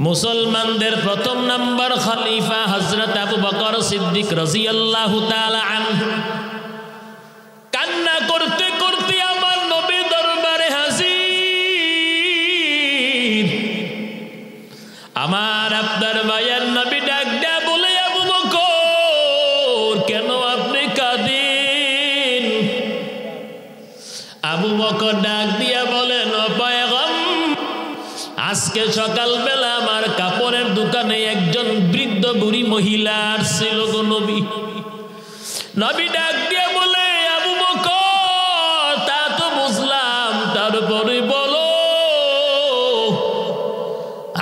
মুসলমানদের প্রথম নাম্বার খলিফা হযরত আবু বকর সিদ্দিক রাদিয়াল্লাহু তাআলা আনহু কান্না করতে করতে আমার নবীর দরবারে হাজির। আমার আপনার মায়ের নবী ডাক দেয়া বলে, আবু বকর কেন আপনি কাঁদেন? আবু বকর ডাক দিয়া বলেন, ও পয়গম্বর, আজকে সকালবেলা আমার কাপড়ের দোকানে একজন বৃদ্ধ বুড়ি মহিলা আসছিল গো নবী। নবী ডাক দিয়ে বলে, আবু বকর তা তো বুঝলাম, তারপরে বলো।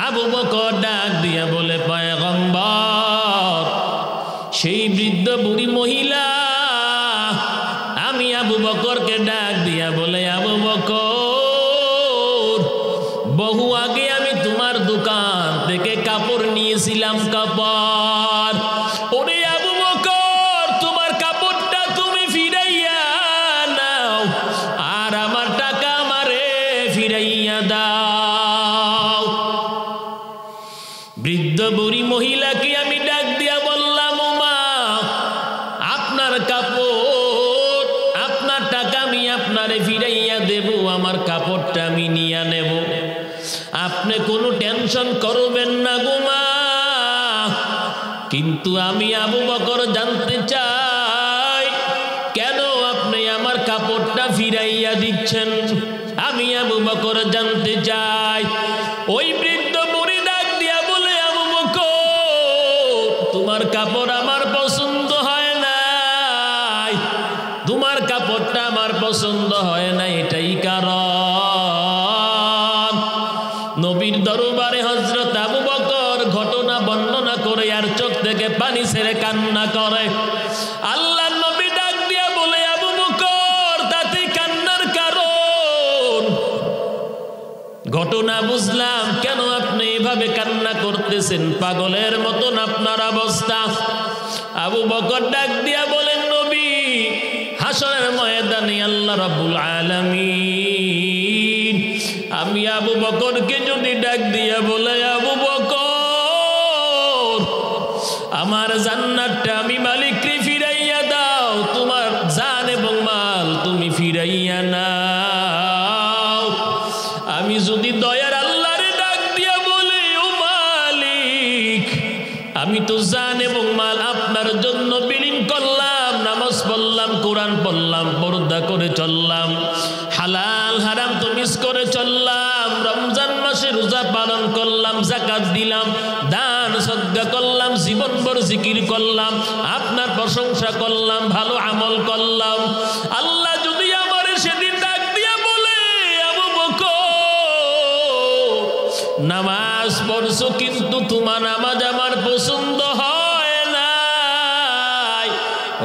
আবু বকর ডাক দিয়া বলে, পয়গম্বর সেই বৃদ্ধ বুড়ি মহিলা। আমি আবু বকরকে ডাক দিয়া বলে, আবু বকর বহু আগে আমি তোমার দোকান থেকে কাপড় নিয়েছিলাম, কাপড়। ওরে আবু বকর তোমার কাপড়টা তুমি ফিরাইয়া নাও, আর আমার টাকা আমারে ফিরাইয়া দাও। বৃদ্ধ বুড়ি মহিলাকে আমি ডাক দিয়া বললাম, ও মা, আপনার কাপড় আপনার টাকা আমি আপনারে ফিরাইয়া দেব, আমার কাপড়টা আমি নিয়ে নেব, আপনি কোনো টেনশন করবেন না গো মা। কিন্তু আমি আবু বকর জানতে চাই, কেন আপনি আমার কাপড়টা ফিরাইয়া দিচ্ছেন? আমি আবু বকর জানতে চাই। ওই বৃদ্ধ বুড়ি ডাক দিয়া বলে, আবু বকর তোমার কাপড় আমার পছন্দ হয় নাই, তোমার কাপড়টা আমার পছন্দ হয় না, এটাই কারণ। নবীর দরবারে হযরত আবু বকর ঘটনা বর্ণনা করে আর চোখ থেকে পানি ছেড়ে কান্না করে। আল্লাহর নবী ডাক দিয়া বলে, আবু বকর তাতে কান্নার কারণ ঘটনা বুঝলাম, কেন আপনি এভাবে কান্না করতেছেন? পাগলের মতন আপনার অবস্থা। আবু বকর ডাক দিয়া বলেন, নবী হাসরের ময়দানে আল্লাহ রাব্বুল আলামিন আমি আবু বকরকে যদি ডাক দিয়া বলে, আবু বকর আমার জান্নাতটা আমি মালিককে ফিরাইয়া দাও, তোমার জান এবং মাল তুমি ফিরাইয়া নাও। আমি যদি দয়ার আল্লাহরে ডাক দিয়া বলে, ও মালিক আমি তো জান এবং মাল আপনার জন্য বিলীন করলাম, নামাজ পড়লাম, কোরআন পড়লাম, পর্দা করে চললাম, হালাল হারাম তো মিস করে চললাম, রমজান মাসে রোজা পালন করলাম, যাকাত দিলাম, দান সদকা করলাম, জীবনভর জিকির করলাম, আপনার প্রশংসা করলাম, ভালো আমল করলাম। আল্লাহ যদি আমার সেদিন ডাক দিয়া বলে, আবু বকর নামাজ পড়ছো কিন্তু তোমার নামাজ আমার পছন্দ হয় নাই,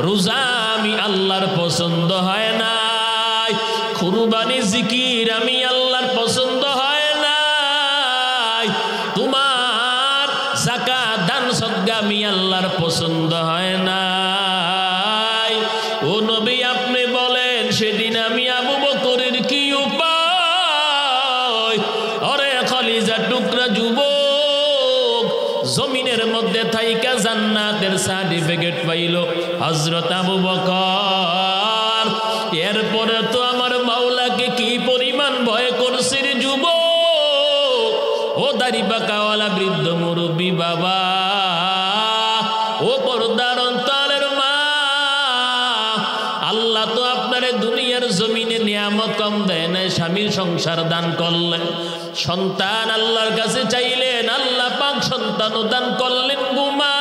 রোজা আমি আল্লাহর পছন্দ হয় নাই, কুরবানি জিকির আমি আল্লাহর পছন্দ হয় নাই, তোমার যাকাত দান সদকা আমি আল্লাহর পছন্দ হয় নাই। ও নবী আপনি বলেন সেদিন আমি আবু বকরের কি উপায়? ওরে কলিজার টুকরা যুবক, জমিনের মধ্যে থাইকা জান্নাতের সার্টিফিকেট পাইল হযরত আবু বকর। এরপরে তো আমার মাওলাকে কি পরিমাণ ভয় করছে রে যুবক। ও দাড়ি পাকাওয়ালা বৃদ্ধ মুরব্বী বাবা, ও পর্দার অন্তরের মা, আল্লাহ তো আপনারে দুনিয়ার জমিনে নিয়ামত কম দেয় না, স্বামীর সংসার দান করলেন, সন্তান আল্লাহর কাছে চাইলেন, আল্লাহ পাক সন্তানও দান করলেন গুমা।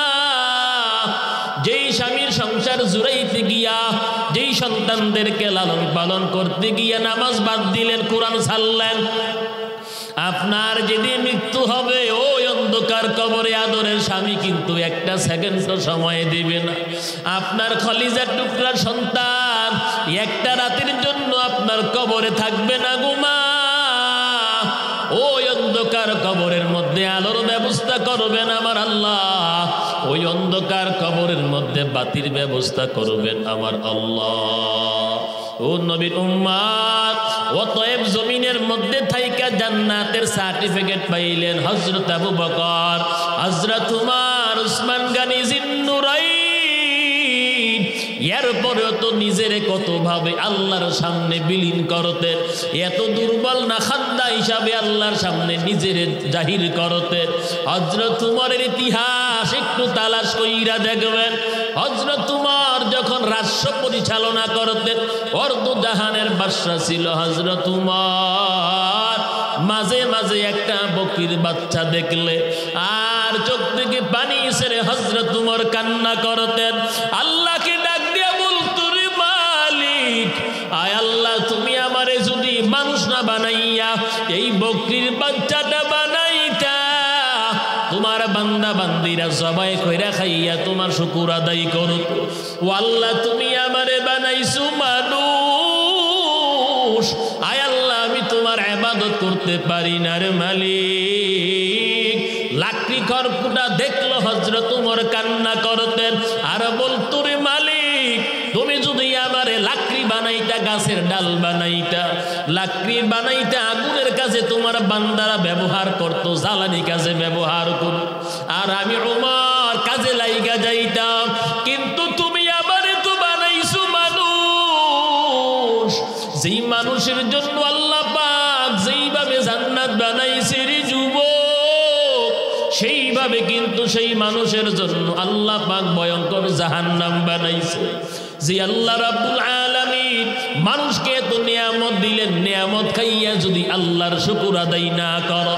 যেই স্বামীর সংসার জুড়াইতে গিয়া, যেই সন্তানদেরকে লালন পালন করতে গিয়া নামাজ বাদ দিলেন, কোরআন ছাড়লেন, আপনার যেদিন মৃত্যু হবে ওই অন্ধকার কবরে আদরের স্বামী কিন্তু একটা সেকেন্ড সময় দিবে না। আপনার কলিজার টুকরা সন্তান একটা রাতের জন্য আপনার কবরে থাকবে না গুমা। ওই অন্ধকার কবরের মধ্যে আলোর ব্যবস্থা করবেন আমার আল্লাহ, ওই অন্ধকার কবরের মধ্যে বাতির ব্যবস্থা করবেন আমার আল্লাহ। ও নবীর উম্মত, অতএব জমিনের মধ্যে থাইকা জান্নাতের সার্টিফিকেট পাইলেন হযরত আবু বকর, হযরত উমর, উসমান গনি জিন্নুরাইন। এরপরেও তো নিজের কত ভাবে আল্লাহর সামনে বিলীন করতেন, এত দুর্বল না খান্দা হিসাবে আল্লাহর সামনে নিজের জাহির করতেন। হযরত উমরের ইতিহাস একটু তালাশ কইরা দেখবেন। হযরত উমর যখন রাষ্ট্র পরিচালনা করতেন, অর্ধ জাহানের বাদশা ছিল হযরত উমর। মাঝে মাঝে একটা বকরির বাচ্চা দেখলে আর চোখ থেকে পানি ছেড়ে হযরত উমর কান্না করতেন, আল্লাহকে ডাক দিয়া বলতো, রে মালিক, আয় আল্লাহ, তুমি আমারে যদি মানুষ না বানাইয়া এই বকরির বাচ্চাটা বানাইতা, তোমার বান্দা বান্দিরা সবাই কইরা খাইয়া তোমার শুকর আদায় করত। ও আল্লাহ, তুমি আমারে বানাইছো মানুষ, আয় আল্লাহ, আমি তোমার ইবাদত করতে পারি না রে মালিক। লাকড়ি খড়কুটা দেখলো হযরত উমর কান্না করতেন আর বলতো, রে মালিক, তুমি যদি আমারে লাকড়ি বানাইতা, গাছের ডাল বানাইতা, লাকড়ি বানাইতা, আগুনের কাছে তোমার বান্দারা ব্যবহার করতো, জ্বালানি কাজে ব্যবহার করত, আর আমি উমর কাজে লাইগা যাইতাম। কিন্তু তুমি আমারে তো বানাইছো মানুষ, যেই মানুষের জন্য আল্লাহ পাক যেইভাবে জান্নাত বানাইছে রে যুবক, সেইভাবে কিন্তু সেই মানুষের জন্য আল্লাহ পাক ভয়ঙ্কর জাহান্নাম বানাইছে। যে আল্লাহ রাব্বুল আলামিন মানুষকে এত নিয়ামত দিলেন, নিয়ামত খাইয়া যদি আল্লাহর শুকর আদায় না করো,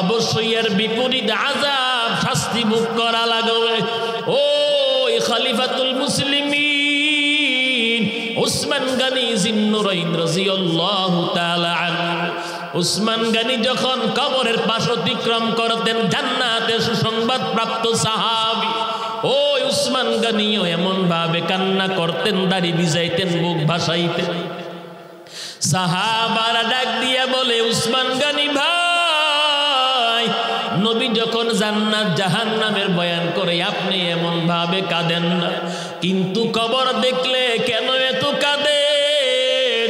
অবশ্যই এর বিপরীত আযাব, শাস্তি ভোগ করা লাগবে। ওই খলিফাতুল মুসলিমিন উসমান গনি জিন্নুরাইন রাদিয়াল্লাহু তাআলা আনহু, উসমান গনি যখন কবরের পাশ অতিক্রম করতেন, জান্নাতের সুসংবাদ প্রাপ্ত সাহাবী ওই উসমান গনিও এমন ভাবে কান্না করতেন, দাড়ি ভিজাইতেন, বুক ভাসাইতেন। সাহাবারা ডাক দিয়া বলে, উসমান গনি ভাই, নবী যখন জান্নাত জাহান্নামের বয়ান করে আপনি এমন ভাবে কাঁদেন না, কিন্তু কবর দেখলে কেন এত কাঁদেন?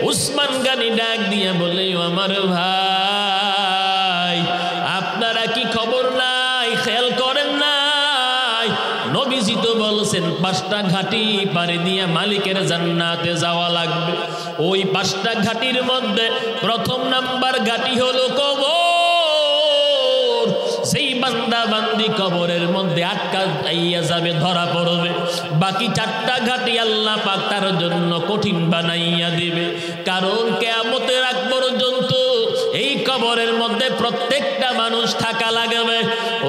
উসমান গনি ডাক দিয়া বলে, আমার ভাই, আপনারা কি খবর নাই, খেয়াল করেন নাই? নবীজি তো বলছেন 5টা ঘাটি পাড়ি দিয়ে মালিকের জান্নাতে যাওয়া লাগবে। ওই 5টা ঘাটির মধ্যে প্রথম নাম্বার ঘাটি হলো কবর। সেই বান্দা বান্দি কবরের মধ্যে আটকা যাইয়া যাবে, ধরা পড়বে। বাকি 4টা ঘাটি আল্লাহ পাক তার জন্য কঠিন বানাইয়া দিবে, কারণ কিয়ামতের আগ পর্যন্ত এই কবরের মধ্যে প্রত্যেকটা মানুষ থাকা লাগবে।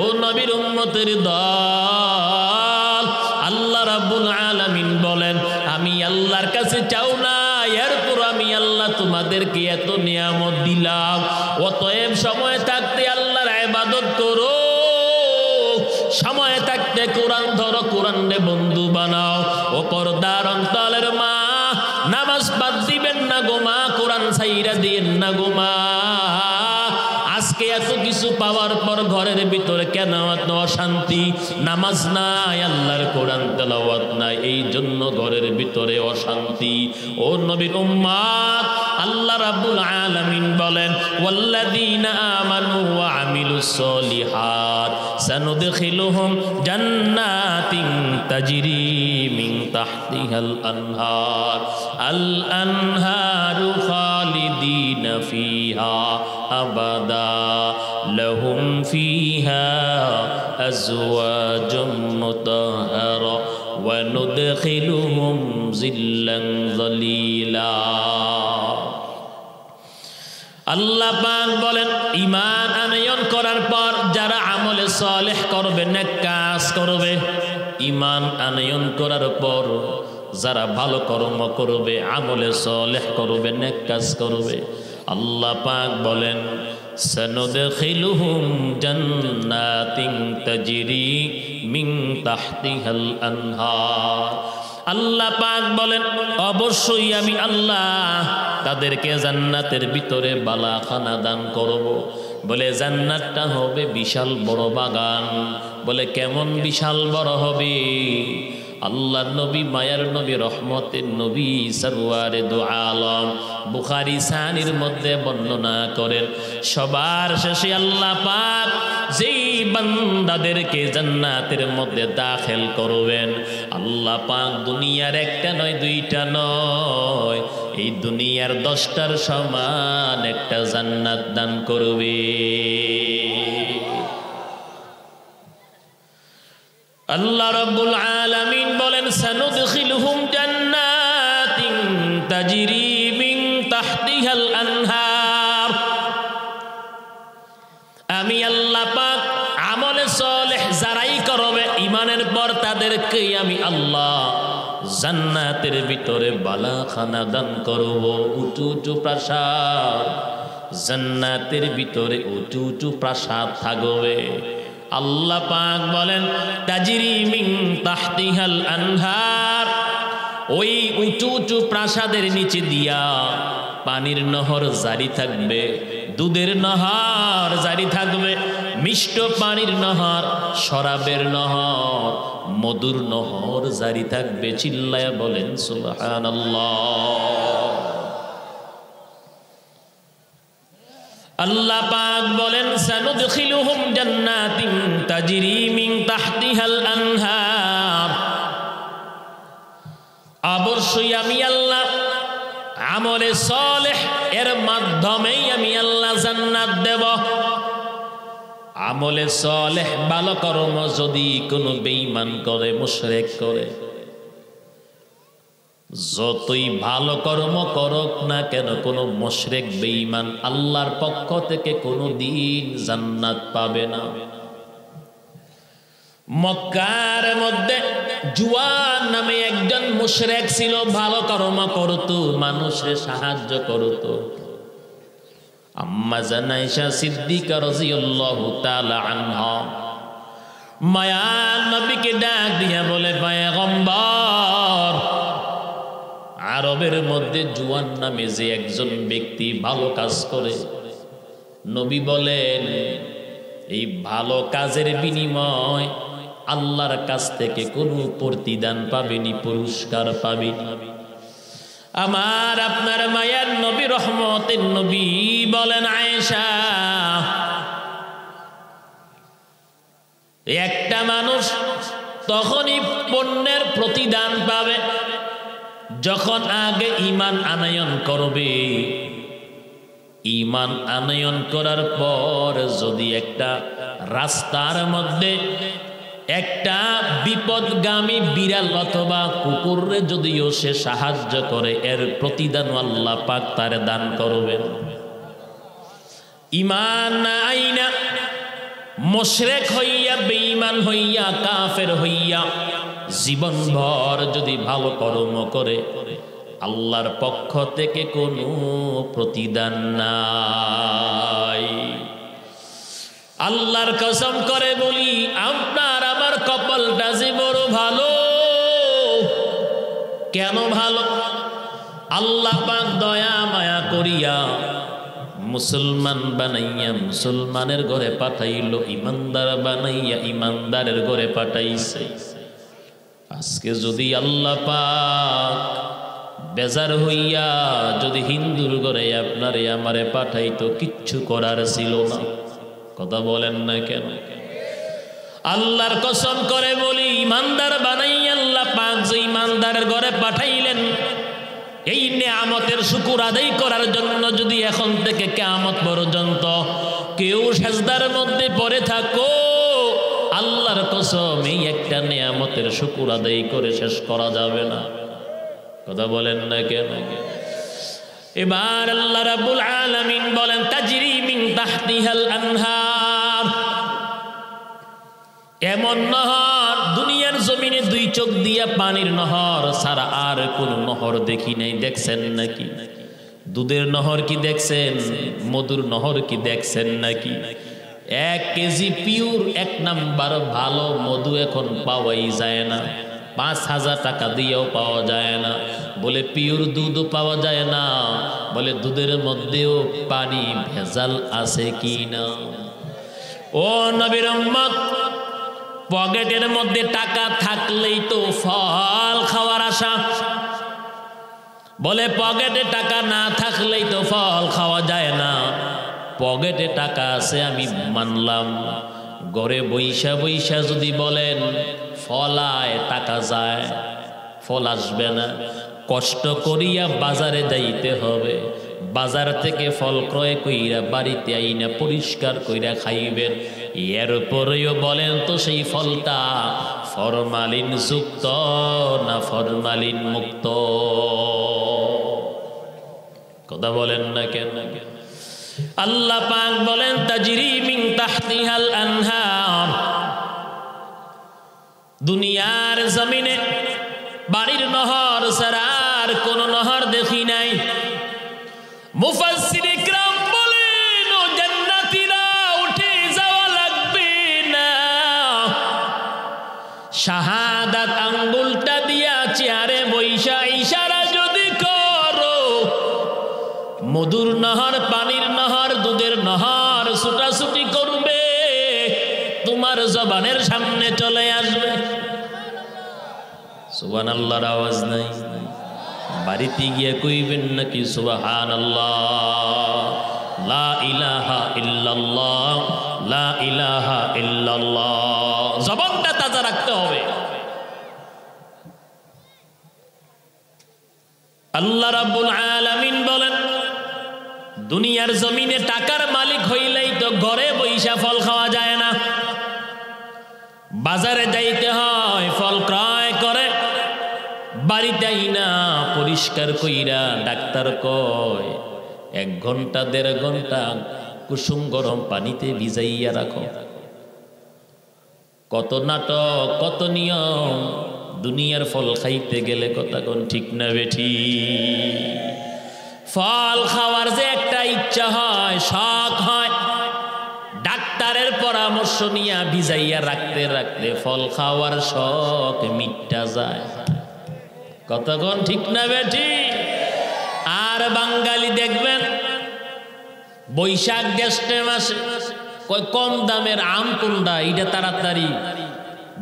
ও নবীর উম্মতের দল, আল্লাহ রাব্বুল আলামিন বলেন, আমি আল্লাহর কাছে চাও না, এরপর আমি আল্লাহ তোমাদেরকে এত নিয়ামত দিলাম, অতএব সময় থাকতে আল্লাহর ইবাদত করো, সময় থাকতে কোরআন ধরো, কোরআনে বন্ধু বানাও। ও পর্দার অন্তরের মা, নামাজ বাদ দিবেন না গো মা, কোরআন ছাইরা দিয়েন না গো মা। আজকে এত কিছু পাওয়ার পর ঘরের ভিতরে কেন এত অশান্তি? নামাজ নাই, আল্লাহর কোরআন তেলাওয়াত নাই, এই জন্য ঘরের ভিতরে অশান্তি। ও নবীর উম্মত, আল্লাহ রাব্বুল আলামিন বলেন, ওয়াল্লাযীনা আমানু ওয়া আমিলুস সলিহাত সানুদখিলুহুম জান্নাতিন তাজরি মিন তাহতিহাল আনহার, আল আনহারু খালিদিনা ফিহা আবাদা, লাহুম ফিহা আজওয়াজুম মুতাহহারা ওয়া নুদখিলুহুম জিল্লান যালিলা। আল্লাহ পাক বলেন, ঈমান আনয়ন করার পর যারা আমলে সালেহ করবে, নেক কাজ করবে, ঈমান আনয়ন করার পর যারা ভালো কর্ম করবে, আমলে সালেহ করবে, নেক কাজ করবে, আল্লাহ পাক বলেন, সানুদখিলুহুম জান্নাতিন তাজরি মিন তাহতিহাল আনহার। আল্লাহ পাক বলেন, অবশ্যই আমি আল্লাহ তাদেরকে জান্নাতের ভিতরে বালাখানা দান করব। বলে জান্নাতটা হবে বিশাল বড় বাগান। বলে কেমন বিশাল বড় হবে? আল্লাহর নবী মায়ার নবী রহমতের নবী সরওয়ারে দু আলম বুখারী সানির মধ্যে বর্ণনা করেন সবার শেষে আল্লাহ পাক যেই বান্দাদেরকে জান্নাতের মধ্যে দাখিল করবেন আল্লাহ পাক দুনিয়ার একটা নয় দুইটা নয় এই দুনিয়ার 10টার সমান একটা জান্নাত দান করবে। আল্লাহ রাব্বুল আলামিন বলেন সানুদখিলুহুম জান্নাতিন তাজরি মিন তাহতিহাল আনহার। আমি আল্লাহ পাক আমলে সালেহ যারাই করবে ঈমানের পর তাদেরকে আমি আল্লাহ জান্নাতের ভিতরে বালাখানা দান করব, উঁচু উঁচু প্রাসাদ। জান্নাতের ভিতরে উঁচু উঁচু প্রাসাদ থাকবে। আল্লাহ পাক বলেন তাজরি মিন তাহতিহাল আনহার, ওই উঁচু উঁচু প্রাসাদের নিচে দিয়া পানির নহর জারি থাকবে, দুধের নহর জারি থাকবে, মিষ্ট পানির নহর, শরাবের নহর, মধুর নহর জারি থাকবে। চিল্লায়া বলেন সুবহানাল্লাহ। আল্লাহ পাক বলেন সানুদখিলুহুম জান্নাতিন তাজরি মিন তাহতিহাল আনহার। অবশ্যই আমি আল্লাহ আমলে সালেহ এর মাধ্যমেই আমি আল্লাহ জান্নাত দেব। আমলে সালেহ ভালো কর্ম যদি কোনো বেঈমান করে মুশরিক করে, যতই ভালো কর্ম করুক না কেন কোনো মুশরিক বেঈমান আল্লাহর পক্ষ থেকে কোনো দিন জান্নাত পাবে না। মক্কার মধ্যে জুয়ান নামে একজন মুশরিক ছিল, ভালো কর্ম করত, মানুষের সাহায্য করত। আম্মা জান আয়েশা সিদ্দিকা রাদিয়াল্লাহু তাআলা আনহা মায়ার নবীকে ডাক দিয়া বলে, পয়গম্বর, আরবের মধ্যে জুয়ান নামে যে একজন ব্যক্তি ভালো কাজ করে, নবী বলেন এই ভালো কাজের বিনিময় আল্লাহর কাছ থেকে কোনো প্রতিদান পাবেনি, পুরস্কার পাবেনি। আমার আপনার মায়ার নবী রহমতের নবী বলেন, আয়েশা, একটা মানুষ তখনই পণ্যের প্রতিদান পাবে যখন আগে ঈমান আনয়ন করবে। ঈমান আনয়ন করার পর যদি একটা রাস্তার মধ্যে একটা বিপদগামী বিড়াল অথবা কুকুরে যদিও সে সাহায্য করে, এর প্রতিদান আল্লাহ পাক তার দান করবেন। ঈমান আইনা মুশরিক হইয়া, বেঈমান হইয়া, কাফের হইয়া জীবনভর যদি ভালো কর্ম করে, আল্লাহর পক্ষ থেকে কোনো প্রতিদান নাই। আল্লাহর কসম করে বলি, আপনার আমার কপালটা যে বড় ভালো। কেন ভালো? আল্লাহ পাক দয়া মায়া করিয়া মুসলমান বানাইয়া মুসলমানের ঘরে পাঠাইলো, ইমানদার বানাইয়া ইমানদারের ঘরে পাঠাইছে। আজকে যদি আল্লাহ পাক বেজার হইয়া যদি হিন্দুর ঘরে আপনারে আমারে পাঠাইতো, কিচ্ছু করার ছিল না। কথা বলেন না কেন? আল্লাহর কসম করে বলি, ইমানদার বানাইয়া আল্লাহ পাক যে ইমানদারের ঘরে পাঠাইলেন, এই নেয়ামতের শুকর আদায় করার জন্য যদি এখন থেকে কিয়ামত পর্যন্ত কেউ সিজদার মধ্যে পড়ে থাকো, আল্লাহর কসম এই একটা নেয়ামতের শুকর আদায় করে শেষ করা যাবে না। কথা বলেন না কেন? এবার আল্লাহ রাব্বুল আলামিন বলেন, তাজরি মিন তাহতিহাল আনহার। এমন নহর দুনিয়ার জমিনে দুই চোখ দিয়া পানির নহর ছাড়া আর কোন নহর দেখি নাই। দেখছেন নাকি? দুধের নহর কি দেখছেন? মধুর নহর কি দেখছেন নাকি? 1 কেজি পিওর 1 নাম্বার ভালো মধু এখন পাওয়াই যায় না। 5000 টাকা দিয়েও পাওয়া যায় না। বলে পিওর দুধও পাওয়া যায় না, বলে দুধের মধ্যেও পানি ভেজাল আছে কি না। ও নবীর উম্মত, পকেটের মধ্যে টাকা থাকলেই তো ফল খাওয়ার আশা। বলে পকেটে টাকা না থাকলেই তো ফল খাওয়া যায় না। পকেটে টাকা আছে আমি মানলাম, ঘরে বৈশা বৈশা যদি বলেন ফলায় টাকা যায়, ফল আসবে না। কষ্ট করিয়া বাজারে যাইতে হবে, বাজার থেকে ফল ক্রয় কইরা বাড়িতে আইনা পরিষ্কার কইরা খাইবেন। এরপরেও বলেন তো সেই ফলটা ফরমালিন যুক্ত না ফরমালিন মুক্ত? কথা বলেন না কেন? আল্লাহ পাক বলেন তাজরি মিন তাহতিহাল আনহার। দুনিয়ার জমিনে বাড়ির নহর ছাড়া আর কোন নহর দেখি নাই। মুফাসসির ইকরাম বলেন ও জান্নাতীরা উঠে যাওয়া লাগবে না, শাহাদাত আঙ্গুলটা দিয়া চেয়ারে বৈশা ইশারা যদি করো, মধুর নহর, পানির নহর, দুধের নহর ছুটাছুটি করবে, তোমার জবানের সামনে চলে আসবে। সুবহানাল্লাহর আওয়াজ নাই? বাড়িতে গিয়ে কইবেন নাকি সুবহানাল্লাহ, লা ইলাহা ইল্লাল্লাহ, লা ইলাহা ইল্লাল্লাহ। জবানটা তাজা রাখতে হবে। আল্লাহ রাব্বুল আলামিন বলেন দুনিয়ার জমিনে টাকার মালিক হইলেই তো ঘরে বৈশা ফল খাওয়া যায় না, বাজারে যাইতে হয় ফল ক্রয় করে, বাড়িতে আইনা পরিষ্কার কইরা ডাক্তার কয় 1 ঘন্টা 1.5 ঘন্টা কুসুম গরম পানিতে ভিজাইয়া রাখো। কত নাটক, কত নিয়ম। দুনিয়ার ফল খাইতে গেলে কথা কোন ঠিক না বেঠি? ফল খাওয়ার যে একটা ইচ্ছা হয়, শখ হয়, ডাক্তারের পরামর্শ নিয়ে ভিজাইয়া রাখতে রাখতে ফল খাওয়ার শখ মিটটা যায়। কতক্ষণ ঠিক না বেঠি? আর বাঙালি দেখবেন বৈশাখ জ্যৈষ্ঠ মাসে কয় কম দামের আম কোনটা, এটা তাড়াতাড়ি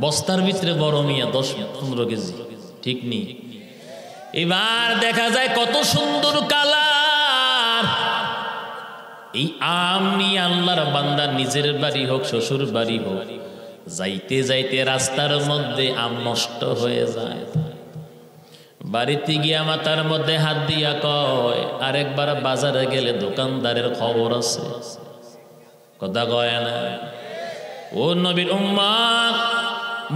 বস্তার ভিতরে বড় মিয়া 10-15 কেজি, ঠিক নেই? এবার দেখা যায় কত সুন্দর কালার। এই আম নিয়ে আল্লাহর বান্দা নিজের বাড়ি হোক শ্বশুর বাড়ি হোক, যাইতে যাইতে রাস্তার মধ্যে আম নষ্ট হয়ে যায়। বাড়িতে গিয়া মাথার মধ্যে হাত দিয়া কয় আরেকবার বাজারে গেলে দোকানদারের খবর আছে। কথা কয় না? ও নবীর উম্মত,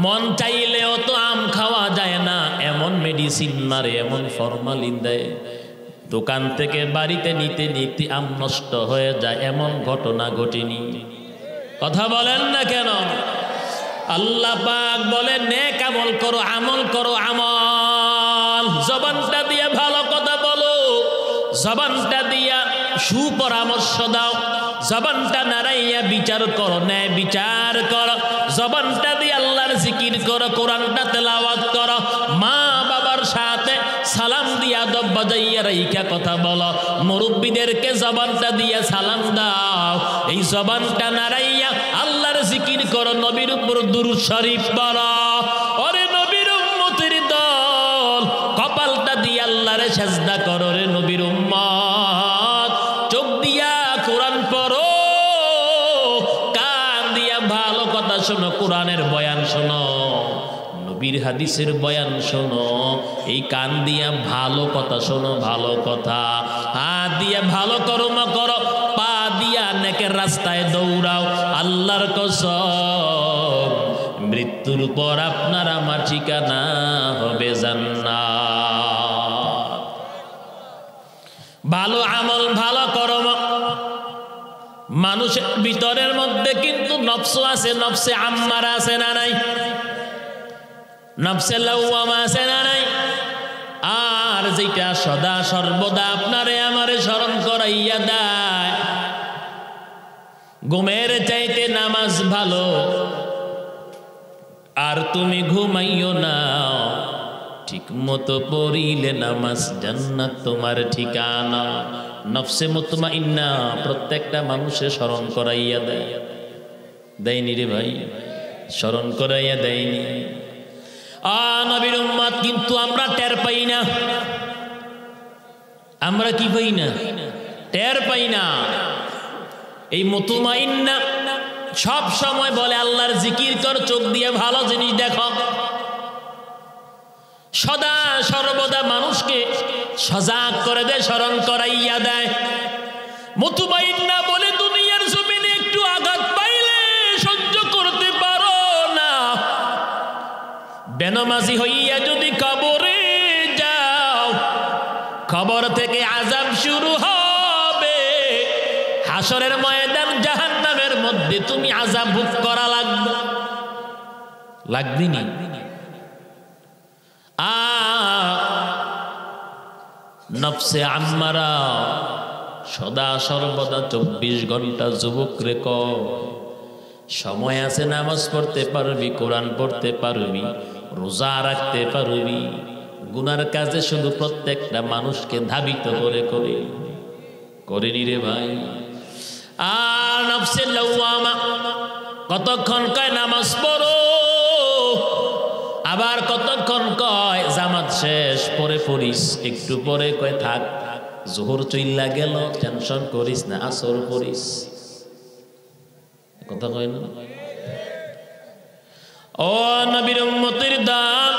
মন চাইলেও তো আম খাওয়া যায় না, এমন মেডিসিন মারে, এমন ফরমালিন দেয়, দোকান থেকে বাড়িতে নিতে নিতে আম নষ্ট হয়ে যায়। এমন ঘটনা ঘটেনি? কথা বলেন না কেন? আল্লাহ পাক বলেন নেক আমল করো, আমল করো, আমল। জবানটা দিয়া ভালো কথা বলো, জবানটা দিয়া সুপরামর্শ দাও, জবানটা নাড়াইয়া বিচার করো, ন্যায় বিচার করো, জবানটা দিয়ে আল্লাহর জিকির করো, কোরআনটা তেলাওয়াত করো, মা বাবার সাথে সালাম দিয়া আদব বাজাইয়া রাইখা কথা বলো, মুরব্বীদেরকে জবানটা দিয়া সালাম দাও। এই জবানটা নাড়াইয়া আল্লাহর জিকির করো, নবীর উপর দুরূদ শরীফ পড়ো। ওরে নবীর উম্মতের দল, কপালটা দিয়ে আল্লাহরে সেজদা করো রে নবীর উম্মত। চোখ দিয়া কোরআন পড়ো, কান দিয়া ভালো কথা শোনো, কোরআনের বয়ান শোনো, নবীর হাদিসের বয়ান শোনো। এই কান দিয়া ভালো কথা শোনো, ভালো কথা। হাত দিয়া ভালো কর্ম করো, পা দিয়া নেকের রাস্তায় দৌড়াও। আল্লাহর কসম, মৃত্যুর পর আপনার আমার ঠিকানা হবে জান্নাত। ভালো আমল, ভালো কর্ম। মানুষের ভিতরের মধ্যে কিন্তু নফস আছে, নফসে আম্মারা আছে না নাই? নফসে লাওয়ামা আছে না নাই? আর যেটা সদা সর্বদা আপনারে আমারে স্মরণ করাইয়া দেয়, ঘুমের চাইতে নামাজ ভালো, আর তুমি ঘুমাইও না, ঠিক মতো পড়িলে নামাজ জান্নাত তোমার ঠিকানা। নফসে মুতমাইন্না প্রত্যেকটা মানুষে স্মরণ করাইয়া দেয়, দেয়নি রে ভাই? স্মরণ করাইয়া দেয়নি। নবীর উম্মত কিন্তু আমরা টের পাই না। আমরা কি পাই না? টের পাই না। এই মুতমাইন্না সব সময় বলে আল্লাহর জিকির কর, চোখ দিয়ে ভালো জিনিস দেখো, সদা সর্বদা মানুষকে সজাগ করে দেয়, স্মরণ করাইয়া দেয়। মুতমাইন্না বলে দুনিয়ার জমিনে একটু আঘাত পাইলে সহ্য করতে পারো না, বেনমাজি হইয়া যদি কবরে যাও, কবর থেকে আযাব শুরু হবে, হাসরের ময়দান জাহান্নামের মধ্যে তুমি আযাব ভোগ করা লাগবেনি। নফসে আম্মারা সদা সর্বদা 24 ঘন্টা যুবক রেখ সময় আছে, নামাজ পড়তে পারবি, কোরআন পড়তে পারবি, রোজা রাখতে পারবি, গুনার কাজে শুধু প্রত্যেকটা মানুষকে ধাবিত করে রে ভাই। আর নফসে লাওয়ামা কতক্ষণ কয় নামাজ পড়ো, আবার কতক্ষণ কয় জামাত শেষ পরে পড়িস, একটু পরে কয় থাক জোহর চইল্লা গেল টেনশন করিস না, আসর পড়িস, কথা কয় না। ও নবীর উম্মতের দান,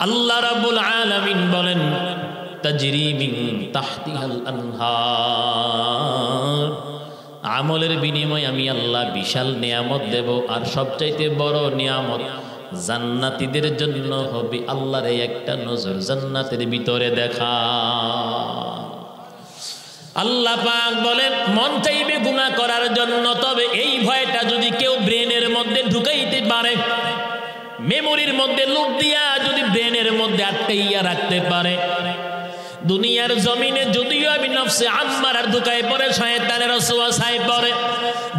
আল্লাহ রাব্বুল আলামিন বলেন তাজরি মিন তাহতিহাল আনহার, আমলের বিনিময়ে আমি আল্লাহ বিশাল নিয়ামত দেব। আর সবচাইতে বড় নিয়ামত জান্নাতীদের জন্য হবে আল্লাহর এই একটা নজর জান্নাতের ভিতরে দেখা। আল্লাহ পাক বলেন মন চাইবে গুনাহ করার জন্য, তবে এই ভয়টা যদি কেউ ব্রেনের মধ্যে ঢুকাইতে পারে, মেমোরির মধ্যে লুট দিয়া যদি ব্রেনের মধ্যে আটকাইয়া রাখতে পারে, দুনিয়ার জমিনে যদিও আমি নফসে আম্মারার ধোঁকায় পড়ে, শয়তানের ওয়াসওয়াসায় পড়ে,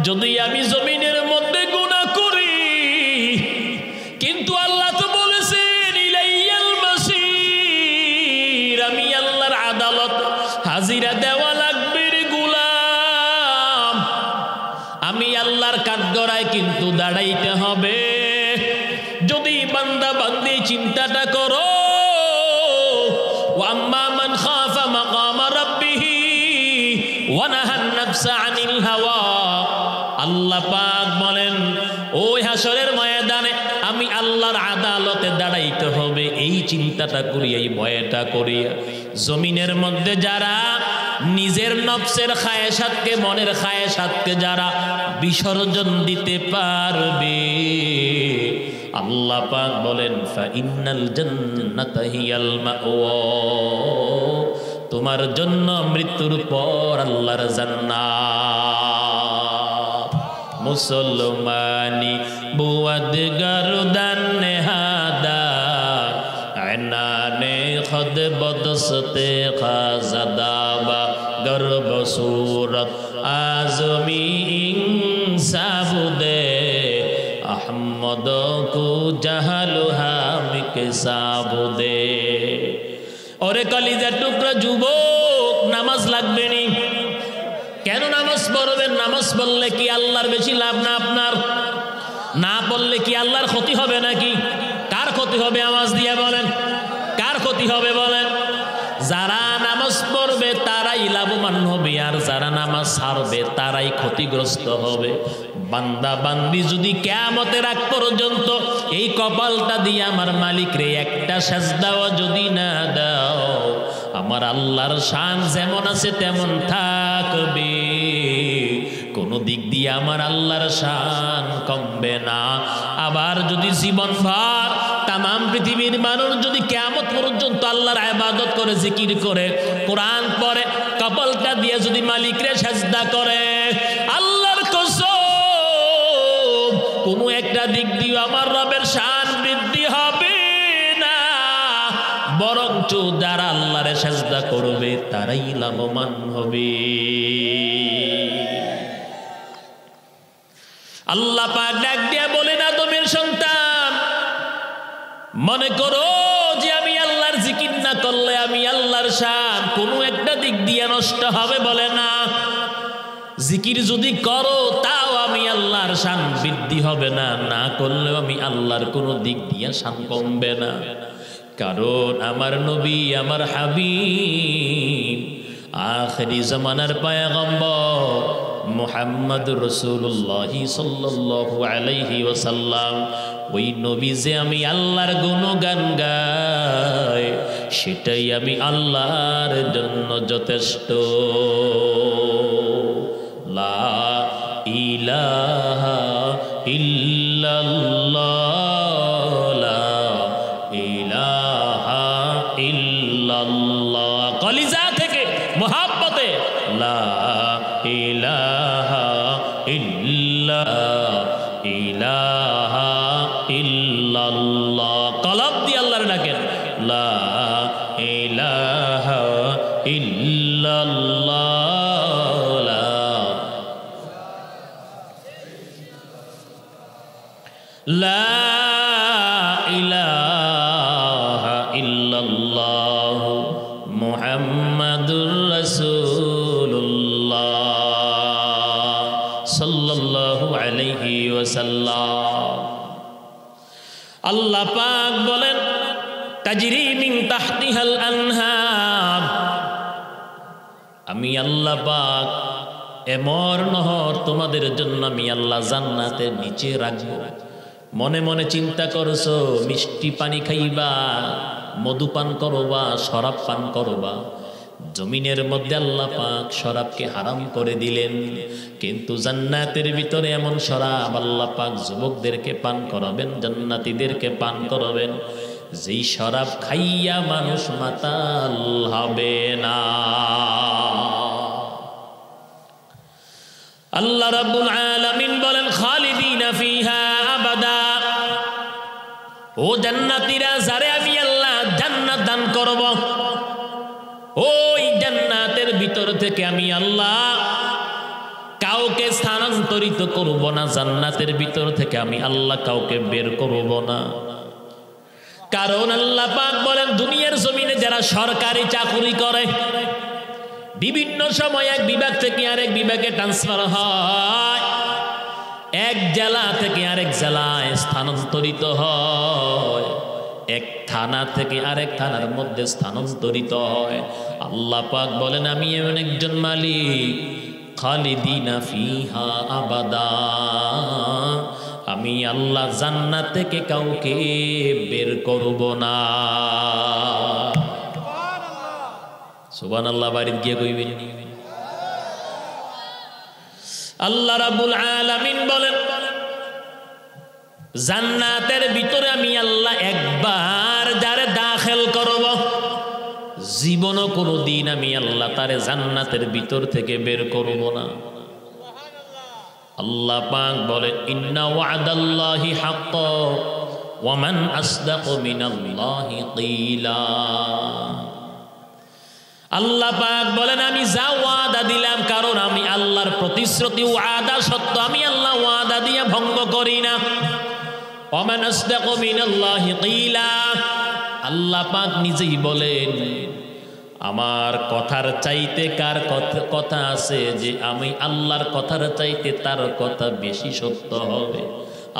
যদি আমি জমিনের মধ্যে গুনাহ করি, কিন্তু আল্লাহ তো বলেছেন ইলাইয়াল মাসির, আমি আল্লাহর আদালত হাজিরা দেওয়া লাগবে রে গোলাম, আমি আল্লাহর কাঠগড়ায় কিন্তু দাঁড়াইতে হবে। যদি বান্দা বান্দি চিন্তাটা করো, ওয়াম্মা মান খাফা মাকামা রাব্বিহি ওয়া নাহান নাফসা আনিল হাওয়া, আল্লাহ পাক বলেন ওই হাসরের ময়দানে আমি আল্লাহর আদালতে দাঁড়াইতে হবে, এই চিন্তাটা করিয়া, এই ভয়টা করিয়া জমিনের মধ্যে যারা নিজের নফসের খায়েশাতকে, মনের খায়েশাতকে যারা বিসর্জন দিতে পারবে, আল্লাহ পাক বলেন ফাইন্নাল জান্নাতা হিয়াল মাওয়া, তোমার জন্য মৃত্যুর পর আল্লাহর জান্নাত। মুসলমানি বুয়াদ গরদান নেহাদা আনানে খদ বদসতে খাজাদাবা গর্ব সুরত আজমি ইনসাবুদে আহমদ কো জাহালু হামিকে সাবুদে। ওরে কলিজার টুকরা যুবক, নামাজ লাগবে নি কেন? নামাজ পড়বেন, নামাজ পড়লে কি আল্লাহর বেশি লাভ না আপনার? না পড়লে কি আল্লাহর ক্ষতি হবে নাকি? কার ক্ষতি হবে আওয়াজ দিয়ে বলেন, কার ক্ষতি হবে বলেন? যারা নামাজ পড়বে তারাই লাভবান হবে, আর যারা নামাজ ছাড়বে তারাই ক্ষতিগ্রস্ত হবে। বান্দা বান্দি যদি কিয়ামতের আগ পর্যন্ত এই কপালটা দিয়ে আমার মালিক রে একটা সাজদাও যদি না দাও, আমার আল্লাহর শান যেমন আছে তেমন থাকবে, কোন দিক দিয়ে আমার আল্লাহর শান কমবে না। আবার যদি জীবন ভর তামাম পৃথিবীর মানুষ যদি কিয়ামত পর্যন্ত আল্লাহর ইবাদত করে, জিকির করে, কোরআন পড়ে, কপালটা দিয়ে যদি মালিকরে সাজদা করে, আল্লাহর কসম কোনো একটা দিক দিয়ে আমার রবের শান বৃদ্ধি হবে না, বরঞ্চ যারা আল্লাহরে সাজদা করবে তারাই লাভবান হবে। আল্লাহ পাক ডাক দিয়া বলেন আদমের সন্তান, মনে করো যে আমি আল্লাহর জিকির না করলে আমি আল্লাহর শান কোনো একটা দিক দিয়ে নষ্ট হবে? বলে না, জিকির যদি করো তাও আমি আল্লাহর শান বৃদ্ধি হবে না, না করলেও আমি আল্লাহর কোনো দিক দিয়ে শান কমবে না। কারণ আমার নবী, আমার হাবিব, আখিরি জামানার পয়গম্বর মুহাম্মদুর রাসূলুল্লাহ সাল্লাল্লাহু আলাইহি ওয়াসাল্লাম, ওই নবী যে আমি আল্লাহর গুণগান গাই, সেটাই আমি আল্লাহর জন্য যথেষ্ট। লা ইলাহা ইল্লাল্লাহ, লা ইলাহা ইল্লাল্লাহ, কলিজা থেকে মুহাব্বতে লা ইলাহা ইল্লাল্লাহ, ইলাহা ইল্লাল্লাহ, কলব দিয়ে আল্লাহর ডাকেন লা ইলাহা ইল্লাল্লাহ, লা ইলাহা ইল্লাল্লাহ মুহাম্মাদুর রাসূলুল্লাহ সাল্লাল্লাহু আলাইহি ওয়াসাল্লাম। আল্লাহ পাক বলেন তাজরি মিন তাহতিহাল আনহার, আমি আল্লাহ পাক এমর নহর তোমাদের জন্য আমি আল্লাহ জান্নাতের নিচে রাখবো। মনে মনে চিন্তা করছো মিষ্টি পানি খাইবা, মধু পান করবা, শরাব পান করবা। জমিনের মধ্যে আল্লাহ পাক শরাবকে হারাম করে দিলেন, কিন্তু জান্নাতের ভিতরে এমন শরাব আল্লাহ পাক যুবকদেরকে পান করাবেন, জান্নাতীদেরকে পান করাবেন, যেই শরাব খাইয়া মানুষ মাতাল হবে না। আল্লাহ রাব্বুল আলামিন বলেন খালিদিনা ফিহা আবাদা, ও জান্নাতীরা যারে আমি আল্লাহ জান্নাত দান করব, ওই জান্নাতের ভিতর থেকে আমি আল্লাহ কাউকে স্থানান্তরিত করব না, জান্নাতের ভিতর থেকে আমি আল্লাহ কাউকে বের করব না। কারণ আল্লাহ পাক বলেন দুনিয়ার জমিনে যারা সরকারি চাকরি করে, বিভিন্ন সময় এক বিভাগ থেকে আরেক বিভাগে ট্রান্সফার হয়, এক জেলা থেকে আরেক জেলায় স্থানান্তরিত হয়, এক থানা থেকে আরেক থানার মধ্যে স্থানান্তরিত হয়। আল্লাহ পাক বলেন আমি এমন একজন মালিক, খালিদিনা ফিহা আবাদা, আমি আল্লাহ জান্নাত থেকে কাউকে বের করব না। সুবহানাল্লাহ, বাড়িতে গিয়ে কইবেন। আল্লাহ রাব্বুল আলামিন বলেন জান্নাতের ভিতরে আমি আল্লাহ একবার যারে দাখিল করব, জীবনও কোনো দিন আমি আল্লাহ তারে জান্নাতের ভিতর থেকে বের করব না। আল্লাহ পাক বলেন ইন্না ওয়াদাল্লাহি হাক্ক ওয়া মান আসদাকু মিনাল্লাহি কিলা। আল্লাহ পাক বলেন আমি যা ওয়াদা দিলাম, কারণ আমি আল্লাহর প্রতিশ্রুতি ওয়াদা সত্য, আমি আল্লাহ ওয়াদা দিয়ে ভঙ্গ করি না। ওয়া মান আসদাকু মিনাল্লাহি কিলা, আল্লাহ পাক নিজেই বলেন আমার কথার চাইতে কার কথা আছে যে আমি আল্লাহর কথার চাইতে তার কথা বেশি সত্য হবে।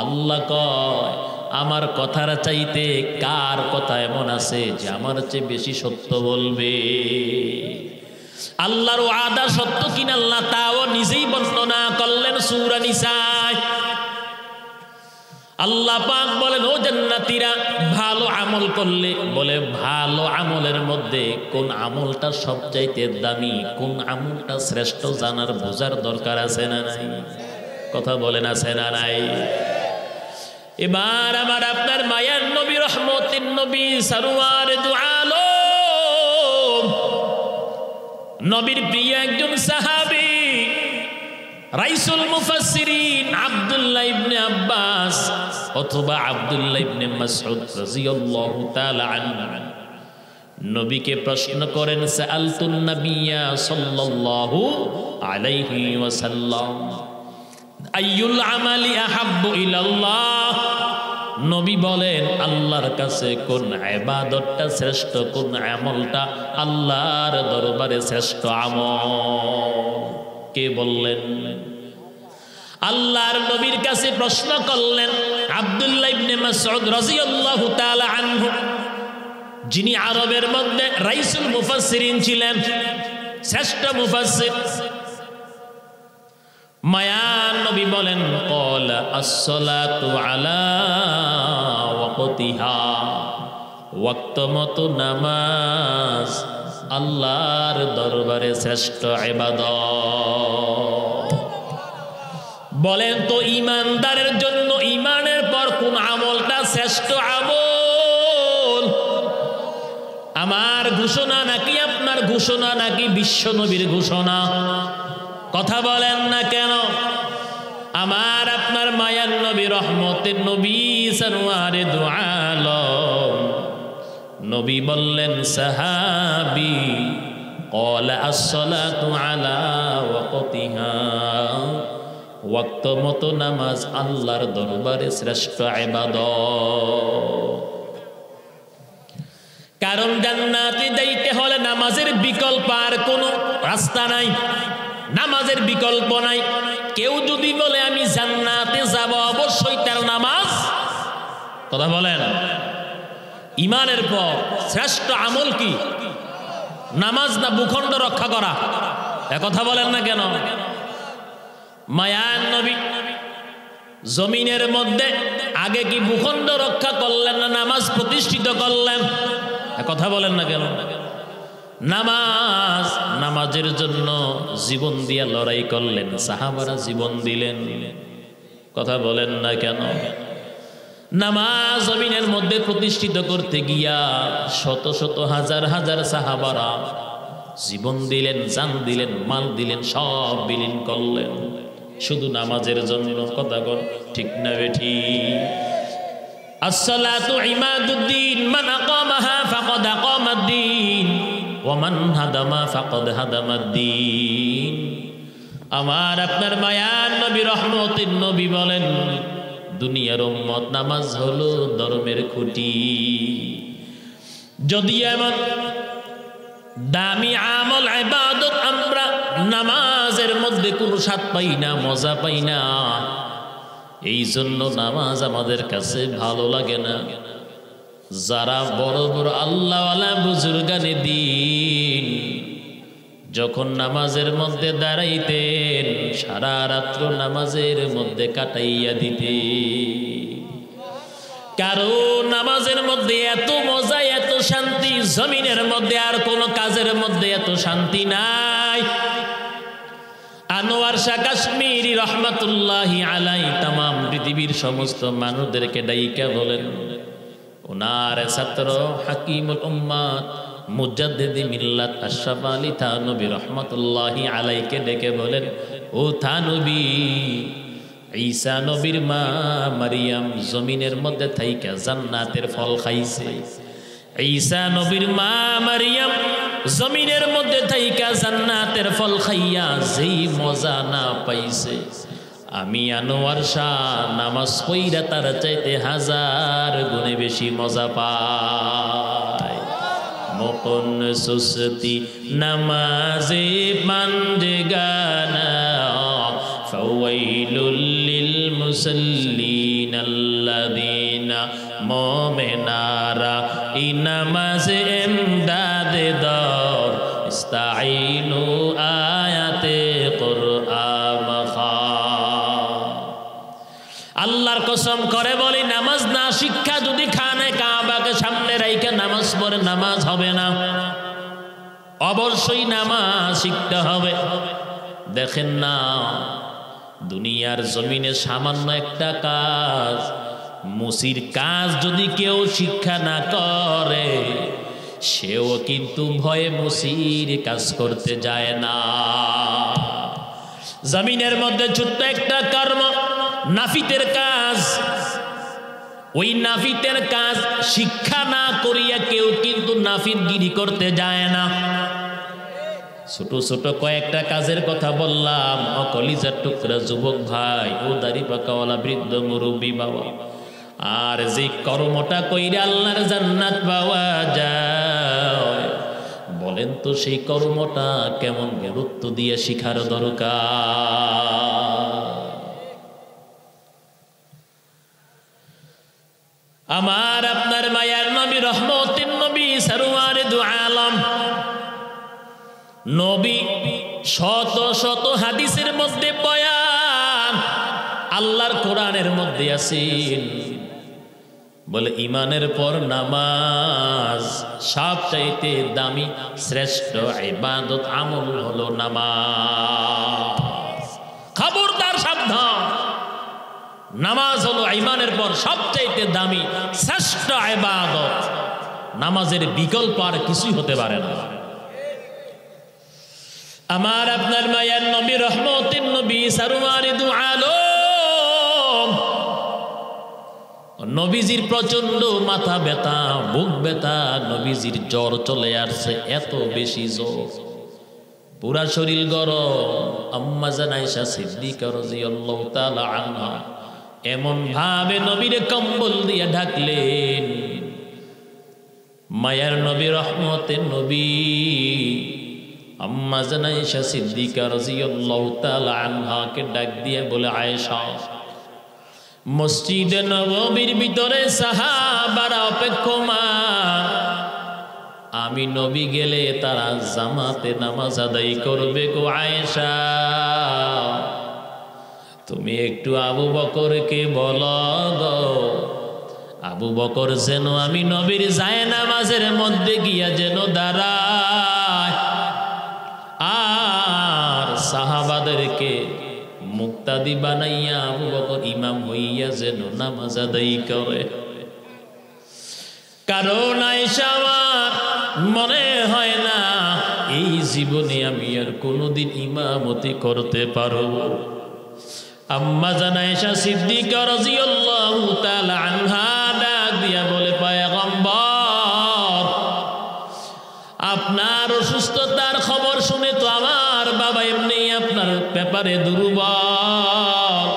আল্লাহ কয় আমার কথার চাইতে কার কথা এমন আছে যে আমার চেয়ে বেশি সত্য বলবে। আল্লাহর ওয়াদা সত্য কিনা আল্লাহ তাও নিজেই বর্ণনা করলেন সূরা নিসায়। আল্লাহ পাক বলেন ও জান্নাতীরা ভালো আমল করলে, বলে ভালো আমলের মধ্যে কোন আমলটা সবচাইতে দামি, কোন আমলটা শ্রেষ্ঠ জানার বোঝার দরকার আছে না নাই? কথা বলেন আছে না নাই? এবার আমার আপনার মায়ার নবী রহমতের নবী সারওয়ার দু আলম নবীর প্রিয় একজন সাহাবী রাইসুল মুফাসসিরিন আব্দুল্লাহ ইবনে আব্বাস অথবা আব্দুল্লাহ ইবনে মাসউদ রাদিয়াল্লাহু তাআলা আনহু নবীকে প্রশ্ন করেন সাআলতুন নাবিয়্যা সাল্লাল্লাহু আলাইহি ওয়াসাল্লাম আইয়ুল আমালি আহাব্বু ইলাল্লাহ। নবী বলেন আল্লাহর কাছে কোন ইবাদতটা শ্রেষ্ঠ, কোন আমলটা আল্লাহর দরবারে শ্রেষ্ঠ আমল? কে বললেন? আল্লাহর নবীর কাছে প্রশ্ন করলেন আব্দুল্লাহ ইবনে মাসউদ রাদিয়াল্লাহু তাআলা আনহু, যিনি আরবের মধ্যে রাইসুল মুফাসসিরিন ছিলেন, শ্রেষ্ঠ মুফাসসির। মায়ান নবী বলেন ক্বালা আস-সালাতু আলা ওয়াক্তিহা, ওয়াক্ত মতো নামাজ আল্লাহর দরবারে শ্রেষ্ঠ ইবাদত। বলেন তো ঈমানদারের জন্য ঈমানের পর কোন আমলটা শ্রেষ্ঠ আমল? আমার ঘোষণা নাকি আপনার ঘোষণা নাকি বিশ্ব নবীর ঘোষণা? কথা বলেন না কেন? আমার আপনার মায়ার নবী, রহমতের নবী, সরওয়ারে দু আলম নবী বললেন সাহাবী ক্বালা আস-সালাতু আলা ওয়াক্তিহা, ওয়াক্ত মতো নামাজ আল্লাহর দরবারে শ্রেষ্ঠ ইবাদত। কারণ জান্নাতে যাইতে হলে নামাজের বিকল্প আর কোনো রাস্তা নাই, নামাজের বিকল্প নাই। কেউ যদি বলে আমি জান্নাতে যাব, অবশ্যই তার নামাজ, কথা বলেন, ঈমানের পর শ্রেষ্ঠ আমল কি? নামাজ না ভূখণ্ড রক্ষা করা? কথা বলেন না কেন? মায়ান নবী জমিনের মধ্যে আগে কি ভূখণ্ড রক্ষা করলেন না নামাজ প্রতিষ্ঠিত করলেন? কথা বলেন না কেন? নামাজ, নামাজের জন্য জীবন দিয়া লড়াই করলেন, সাহাবারা জীবন দিলেন। কথা বলেন না কেন? নামাজ জমিনের মধ্যে প্রতিষ্ঠিত করতে গিয়া শত শত হাজার হাজার সাহাবারা জীবন দিলেন, জান দিলেন, মাল দিলেন, সব বিলীন করলেন শুধু নামাজের জন্য। কথা বল ঠিক না বেঠি? আসসালাতু ইমাদুদ্দিন, মান আকামাহা ফাকাদ আকামাদ্দিন ওয়া মান হাদামা ফাকাদ হাদামাদ্দিন। আমার আপনার মায়ার নবী, রহমতের নবী বলেন দুনিয়ার উম্মত নামাজ হলো ধর্মের খুঁটি। যদি এমন দামি আমল ইবাদত আমরা নামাজের মধ্যে কোনো স্বাদ পাই না, মজা পাই না, এই জন্য নামাজ আমাদের কাছে ভালো লাগে না। যারা বড় বড় আল্লাহওয়ালা বুজুর্গানে দিন যখন নামাজের মধ্যে দাঁড়াইতেন, সারা রাত্র নামাজের মধ্যে কাটাইয়া দিতে। কারণ নামাজের মধ্যে এত মজা, এত শান্তি, জমিনের মধ্যে আর কোন কাজের মধ্যে এত শান্তি নাই। আনোয়ার শাহ কাশ্মীরি রহমাতুল্লাহি আলাই তামাম পৃথিবীর সমস্ত মানুষদেরকে ডাইকা বলেন, ওনার ছাত্র হাকিমুল উম্মাত মুজাদ্দিদি মিল্লাত আশরাফ আলী থানবী রহমাতুল্লাহি আলাইকে ডেকে বলেন, ও থানবী, ঈসা নবীর মা মারিয়াম জমিনের মধ্যে থাইকা জান্নাতের ফল খাইছে। ঈসা নবীর মা মারিয়াম জমিনের মধ্যে থাইকা জান্নাতের ফল খাইয়া যেই মজা না পাইছে, আমি আনোয়ার শাহ নামাজ পইরা তার চাইতে হাজার গুণে বেশি মজা পাই। মকন সুস্তি নামাজে পাঞ্জগানা ফাওয়াইলুল লিল মুসাল্লিন আল্লাযীনা মুমিনারা এই নামাজে ইমদাদে দর ইস্তাঈনু আয়াতে কুরআন খা। আল্লাহর কসম করে বলি, নামাজ না শিক্ষা যদি খানে কাবাকে সামনে রাইখা নামাজ পড়ে নামাজ হবে না। অবশ্যই নামাজ শিখতে হবে। দেখেন না, দুনিয়ার জমিনে সামান্য একটা কাজ, মুসির কাজ যদি কেউ শিক্ষা না করে, সেও কিন্তু ভয়ে মুসির কাজ করতে যায় না। জমিনের মধ্যে ছোট্ট একটা কর্ম, নাফিতের কাজ, ওই নাফিতের কাজ শিক্ষা না করিয়া কেউ কিন্তু নাফিতগিরি করতে যায় না। ছোট ছোট কয়েকটা কাজের কথা বললাম, অকলিজার টুকরা যুবক ভাই, ও দাড়ি পাকাওয়ালা বৃদ্ধ মুরব্বী বাবা, আর যে কর্মটা কইরে আল্লাহর জান্নাত পাওয়া যায়, বলেন তো সেই কর্মটা কেমন গুরুত্ব দিয়ে শিখার দরকার? আমার আপনার মায়ার নবী রহমতের নবী সরওয়ারে দু আলম নবী শত শত হাদিসের মধ্যে বয়ান আল্লাহর কোরআনের মধ্যে আছেন বলে ইমানের পর নামাজ সবচাইতে দামি শ্রেষ্ঠ ইবাদত আমল হলো নামাজ। খবরদার সাবধান, নামাজ হলো ইমানের পর সবচাইতে দামি শ্রেষ্ঠ ইবাদত। নামাজের বিকল্প আর কিছুই হতে পারে না। আমার আপনার মায়ার নবী রহমতের নবী সরওয়ারে দু আলম নবীজির প্রচন্ড মাথা ব্যথা, বুক ব্যথা, নবীজির জ্বর চলে আসছে, এত বেশি জ্বর, পুরা শরীর গরম। আম্মা জান আয়েশা সিদ্দিকা রাদিয়াল্লাহু তাআলা আনহা এমন ভাবে নবীরে কম্বল দিয়ে ঢাকলেন, মায়ার নবী রহমতের নবী আম্মা জান আয়েশা সিদ্দিকা রাদিয়াল্লাহু তাআলা আনহাকে ডাক দিয়ে বলে, আয়েশা, মসজিদে নববীর ভিতরে সাহাবারা অপেক্ষমান, আমি নবী গেলে তারা জামাতে নামাজ আদায় করবে গো আয়েশা, তুমি একটু আবু বকরকে বলো গো, আবু বকর যেন আমি নবীর জায়নামাজের মধ্যে গিয়া যেন দাঁড়ায়, আর সাহাবাদেরকে মুক্তাদি বানাইয়া আবু বকর ইমাম হইয়া যেন নামাজ আদায় করে। কারণ আয়েশা আমার মনে হয় না এই জীবনে আমি আর কোনোদিন ইমামতি করতে পারব। আম্মা জান আয়েশা সিদ্দিকা রাদিয়াল্লাহু তাআলা আনহা ডাক দিয়া বলে, পয়গম্বর, আপনার অসুস্থতার খবর শুনে তো আমার বাবা এমনি আপনার ব্যাপারে দুর্বল,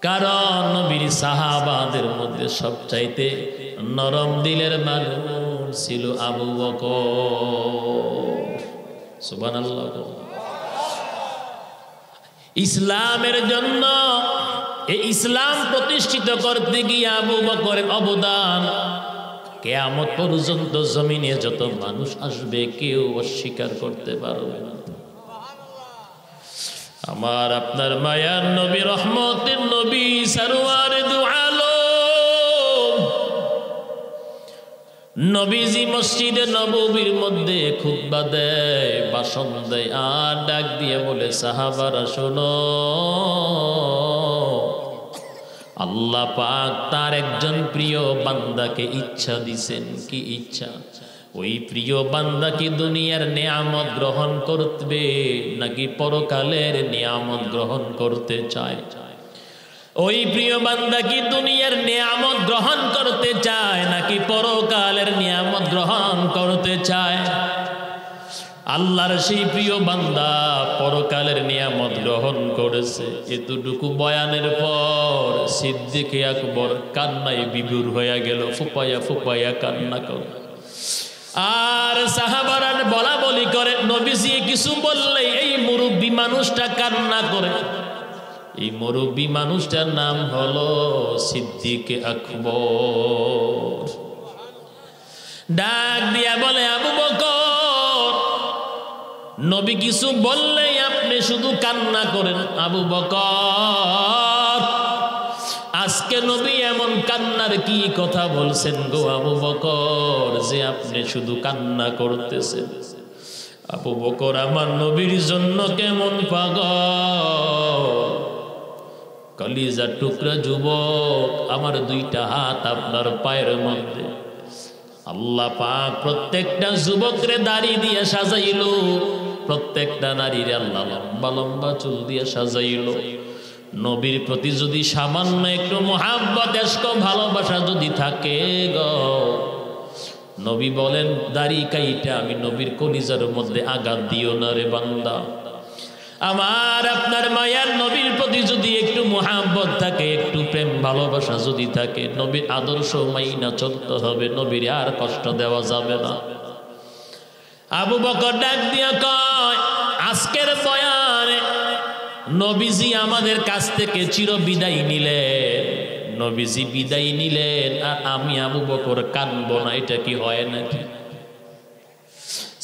কারণ নবীর সাহাবাদের মধ্যে সবচাইতে নরম দিলের মানুষ ছিল আবু বকর। সুবহানাল্লাহ। ইসলামের জন্য এই ইসলাম প্রতিষ্ঠিত করতে গিয়ে আবু বকরের অবদান কিয়ামত পর্যন্ত জমিনে যত মানুষ আসবে কেউ অস্বীকার করতে পারবে না। আমার আপনার মায়ার নবী রহমতের নবী সরওয়ারে দু আলম নবীজি মসজিদে নববীর মধ্যে খুতবা দেয়, ভাষণ দেয়, আর ডাক দিয়ে বলে, সাহাবারা শোনো, আল্লাহ পাক তার একজন প্রিয় বান্দাকে ইচ্ছা দিছেন। কি ইচ্ছা? ওই প্রিয় বান্দা কি দুনিয়ার নিয়ামত গ্রহণ করবে নাকি পরকালের নিয়ামত গ্রহণ করতে চায়? ওই প্রিয় বান্দা কি দুনিয়ার নিয়ামত গ্রহণ করতে চায় নাকি পরকালের নিয়ামত গ্রহণ করতে চায়? আল্লাহর সেই প্রিয় বান্দা পরকালের নিয়ামত গ্রহণ করেছে। এতটুকু বয়ানের পর সিদ্দিক আকবর কান্নায় বিভোর হয়ে গেল, ফুপায়া ফুপায়া কান্না করে। আর সাহাবারা বলা বলি করে, নবীজি কিছু বললে এই মুরব্বী মানুষটা কান্না করে। এই মুরব্বী মানুষটার নাম হলো সিদ্দিক আকবর। ডাক দিয়া বলে, আবু বকর, নবী কিছু বললেই আপনি শুধু কান্না করেন। আবু বকর, আজকে নবী এমন কান্নার কি কথা বলছেন গো আবু বকর যে আপনি শুধু কান্না করতেছেন? আবু বকর আমার নবীর জন্য কেমন পাগল, কলিজার টুকরা যুবক, আমার দুইটা হাত আপনার পায়ের মধ্যে। আল্লাহ পাক প্রত্যেকটা যুবকরে দাড়ি দিয়ে সাজাইল, প্রত্যেকটা নারীর আল্লাহ লম্বা লম্বা চুল দিয়ে সাজাইল। নবীর প্রতি যদি সামান্য একটু মোহাব্বত এশক ভালোবাসা যদি থাকে গো, নবী বলেন, দাড়ি কাইটা আমি নবীর কলিজার মধ্যে আঘাত দিও না রে বান্দা। আমার আপনার মায়ার নবীর প্রতি যদি একটু মোহাব্বত থাকে, একটু প্রেম ভালোবাসা যদি থাকে, নবীর আদর্শ মাইনা চলতে হবে, নবীর আর কষ্ট দেওয়া যাবে না। আবু বকর ডাক দিয়া কয়, আজকের বয়ানে নবীজি আমাদের কাছ থেকে চির বিদায় নিলেন, নবীজি বিদায় নিলেন আর আমি আবু বকর কাঁদবো না, এটা কি হয় নাকি?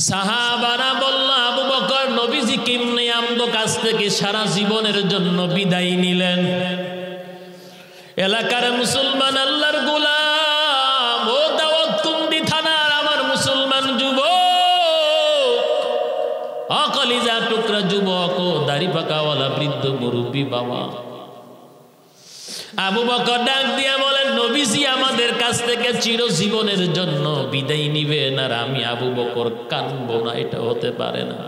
সাহাবারা বলল, আবু বকর নবীজি কেমনে আমগো কাছ থেকে সারা জীবনের জন্য বিদায় নিলেন? এলাকার মুসলমান আল্লাহর গোলাম, ও দাউদকান্দি থানার আমার মুসলমান যুবক, অকলিজা টুকরা যুবক ও দাড়ি পাকাওয়ালা বৃদ্ধ মুরব্বী বাবা, আবু বকর ডাক দিয়া বলেন, নবীজি আমাদের কাছ থেকে চিরজীবনের জন্য বিদায় নিবেন আর আমি আবু বকর কাঁদবো না, এটা হতে পারে না।